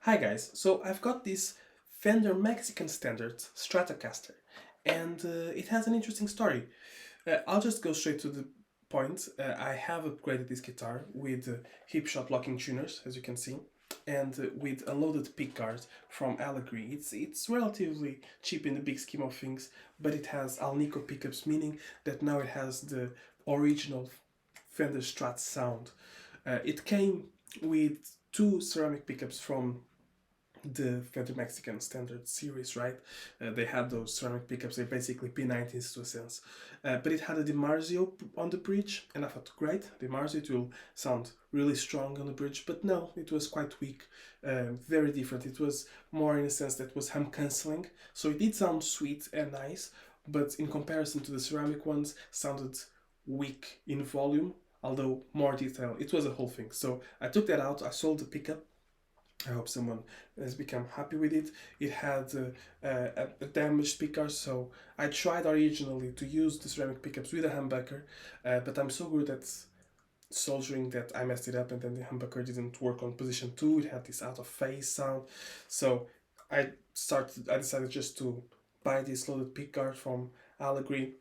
Hi guys, so I've got this Fender Mexican Standard Stratocaster, and it has an interesting story. I'll just go straight to the point. I have upgraded this guitar with hip shot locking tuners, as you can see, and with unloaded pick guards from Allegory. It's relatively cheap in the big scheme of things, but it has Nico Pickups, meaning that now it has the original Fender Strat sound. It came with two ceramic pickups from the Fender Mexican Standard series, right? They had those ceramic pickups, they're basically P90s to a sense. But it had a DiMarzio on the bridge, and I thought, great, DiMarzio, it will sound really strong on the bridge, but no, it was quite weak, very different. It was more in a sense that was hum cancelling, so it did sound sweet and nice, but in comparison to the ceramic ones, sounded weak in volume, although more detail. It was a whole thing. So I took that out, I sold the pickup. I hope someone has become happy with it. It had a damaged speaker, so I tried originally to use the ceramic pickups with a humbucker, but I'm so good at soldering that I messed it up, and then the humbucker didn't work on position 2. It had this out of phase sound, so I decided just to buy this loaded pickguard from Allegory,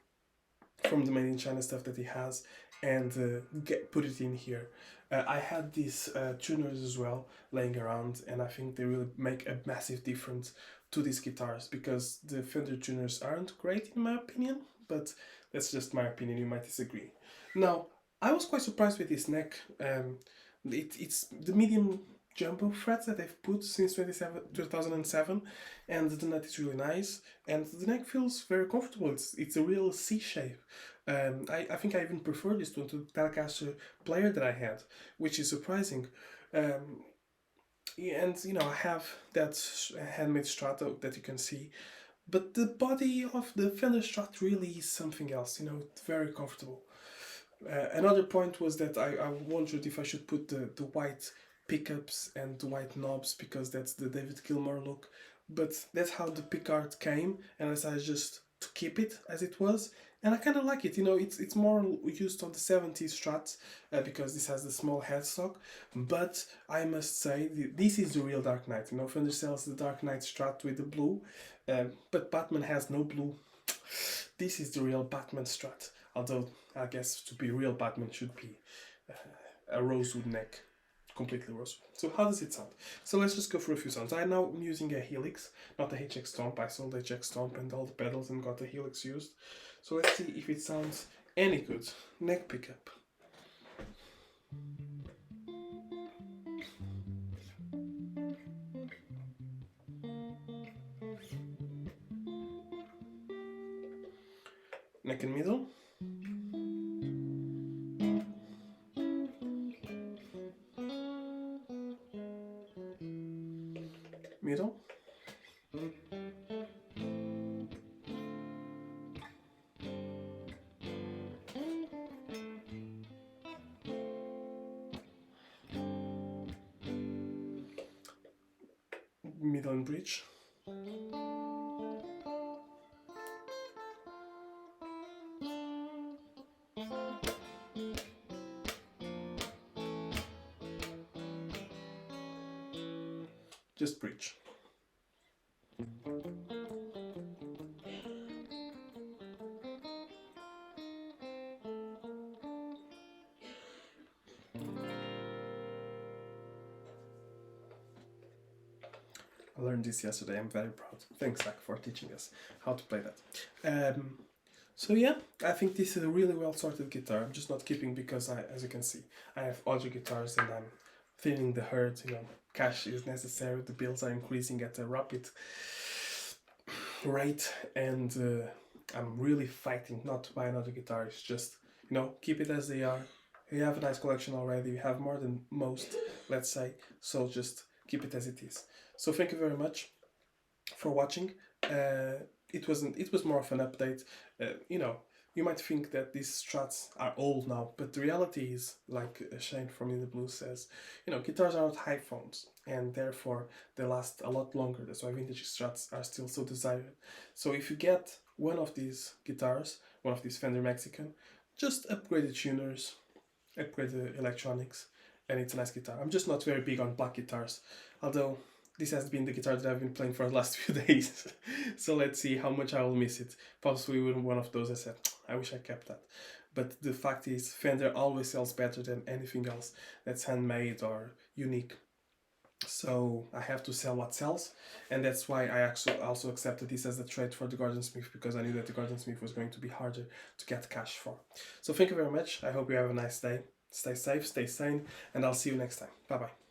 from the made in China stuff that he has, and put it in here. I had these tuners as well laying around, and I think they really make a massive difference to these guitars, because the Fender tuners aren't great in my opinion, but that's just my opinion. You might disagree. Now, I was quite surprised with this neck. It's the medium jumbo frets that they've put since 2007, and the nut is really nice, and the neck feels very comfortable. It's a real C shape. I think I even prefer this to the Telecaster player that I had, which is surprising. Yeah, and I have that handmade Strato that you can see, but the body of the Fender Strat really is something else. It's very comfortable. Another point was that I wondered if I should put the white pickups and the white knobs, because that's the David Gilmour look. But that's how the pickguard came, and I decided just to keep it as it was. And I kind of like it. It's more used on the 70s Strats, because this has the small headstock. But I must say, this is the real Dark Knight. Fender sells the Dark Knight Strat with the blue, but Batman has no blue. This is the real Batman Strat. Although, I guess to be real, Batman should be a rosewood neck, completely rosewood. So how does it sound? So let's just go through a few sounds. I'm now using a Helix, not a HX Stomp. I sold HX Stomp and all the pedals and got a Helix used. So let's see if it sounds any good. Neck pickup. Neck and middle. Middle. Middle and bridge. Just bridge. I learned this yesterday. I'm very proud. Thanks, Zach, for teaching us how to play that. So yeah, I think this is a really well sorted guitar. I'm just not keeping because as you can see, I have other guitars and I'm feeling the hurt. Cash is necessary. The bills are increasing at a rapid rate, and I'm really fighting not to buy another guitar. It's just keep it as they are. You have a nice collection already. You have more than most, let's say. So just keep it as it is. So thank you very much for watching. It was more of an update. You might think that these Strats are old now, but the reality is, like Shane from In the Blue says, guitars are not high phones, and therefore they last a lot longer. That's why vintage Strats are still so desired. So if you get one of these guitars, one of these Fender Mexican, just upgrade the tuners, upgrade the electronics, and it's a nice guitar. I'm just not very big on black guitars, although this has been the guitar that I've been playing for the last few days. So let's see how much I will miss it. Possibly one of those I said, I wish I kept that. But the fact is, Fender always sells better than anything else that's handmade or unique. So I have to sell what sells, and that's why I actually also accepted this as a trade for the Gordon-Smith, because I knew that the Gordon-Smith was going to be harder to get cash for. So thank you very much. I hope you have a nice day. Stay safe, stay sane, and I'll see you next time. Bye bye.